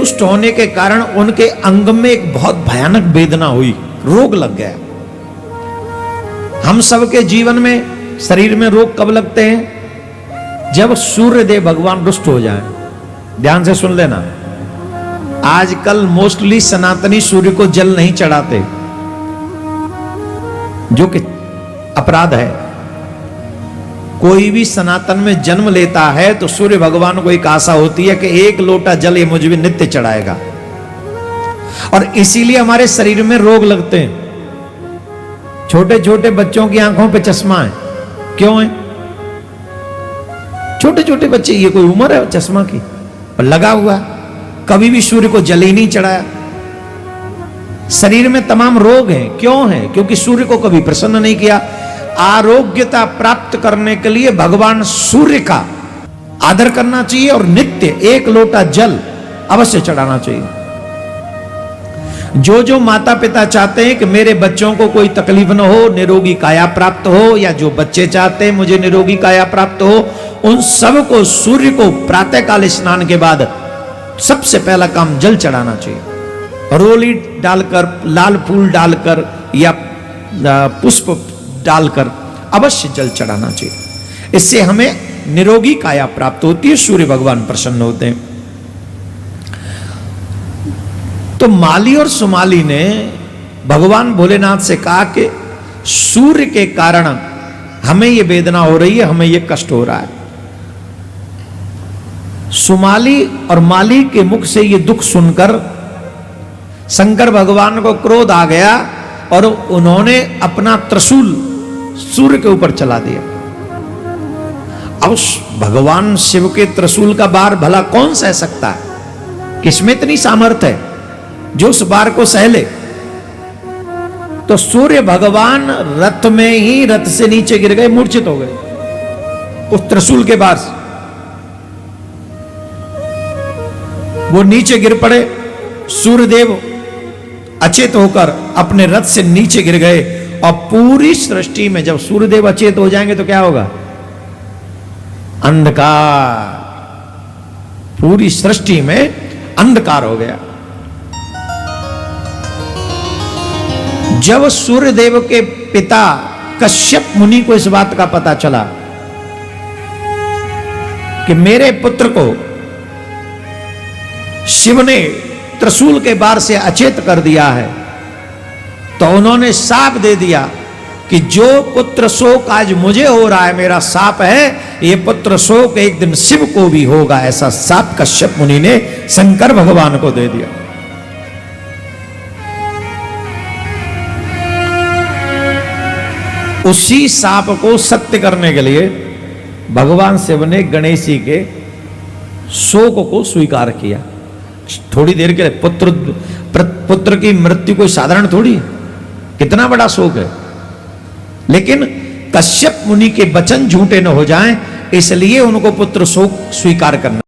दुष्ट होने के कारण उनके अंग में एक बहुत भयानक वेदना हुई, रोग लग गया। हम सबके जीवन में शरीर में रोग कब लगते हैं? जब सूर्य देव भगवान रुष्ट हो जाए। ध्यान से सुन लेना, आजकल मोस्टली सनातनी सूर्य को जल नहीं चढ़ाते, जो कि अपराध है। कोई भी सनातन में जन्म लेता है तो सूर्य भगवान को एक आशा होती है कि एक लोटा जल ये मुझे भी नित्य चढ़ाएगा, और इसीलिए हमारे शरीर में रोग लगते हैं। छोटे छोटे बच्चों की आंखों पे चश्मा है, क्यों है? छोटे छोटे बच्चे, ये कोई उम्र है चश्मा की? और लगा हुआ, कभी भी सूर्य को जल ही नहीं चढ़ाया। शरीर में तमाम रोग हैं, क्यों है? क्योंकि सूर्य को कभी प्रसन्न नहीं किया। आरोग्यता प्राप्त करने के लिए भगवान सूर्य का आदर करना चाहिए और नित्य एक लोटा जल अवश्य चढ़ाना चाहिए। जो जो माता पिता चाहते हैं कि मेरे बच्चों को कोई तकलीफ न हो, निरोगी काया प्राप्त हो, या जो बच्चे चाहते हैं मुझे निरोगी काया प्राप्त हो, उन सब को सूर्य को प्रातःकाल स्नान के बाद सबसे पहला काम जल चढ़ाना चाहिए। रोली डालकर, लाल फूल डालकर या पुष्प डालकर अवश्य जल चढ़ाना चाहिए। इससे हमें निरोगी काया प्राप्त होती है, सूर्य भगवान प्रसन्न होते हैं। तो माली और सुमाली ने भगवान भोलेनाथ से कहा कि सूर्य के कारण हमें ये वेदना हो रही है, हमें ये कष्ट हो रहा है। सुमाली और माली के मुख से ये दुख सुनकर शंकर भगवान को क्रोध आ गया और उन्होंने अपना त्रिशूल सूर्य के ऊपर चला दिया। अब भगवान शिव के त्रिशूल का बार भला कौन सह सकता है? किसमें इतनी सामर्थ्य है जो उस बार को सह ले? तो सूर्य भगवान रथ में ही रथ से नीचे गिर गए, मूर्छित हो गए उस त्रिशूल के बार से। वो नीचे गिर पड़े, सूर्यदेव अचेत होकर अपने रथ से नीचे गिर गए। और पूरी सृष्टि में जब सूर्यदेव अचेत हो जाएंगे तो क्या होगा? अंधकार, पूरी सृष्टि में अंधकार हो गया। जब सूर्यदेव के पिता कश्यप मुनि को इस बात का पता चला कि मेरे पुत्र को शिव ने त्रिशूल के बार से अचेत कर दिया है, तो उन्होंने शाप दे दिया कि जो पुत्र शोक आज मुझे हो रहा है, मेरा शाप है, ये पुत्र शोक एक दिन शिव को भी होगा। ऐसा शाप कश्यप मुनि ने शंकर भगवान को दे दिया। उसी शाप को सत्य करने के लिए भगवान शिव ने गणेश जी के शोक को स्वीकार किया। थोड़ी देर के लिए पुत्र की मृत्यु कोई साधारण थोड़ी, कितना बड़ा शोक है। लेकिन कश्यप मुनि के वचन झूठे न हो जाएं, इसलिए उनको पुत्र शोक स्वीकार करना।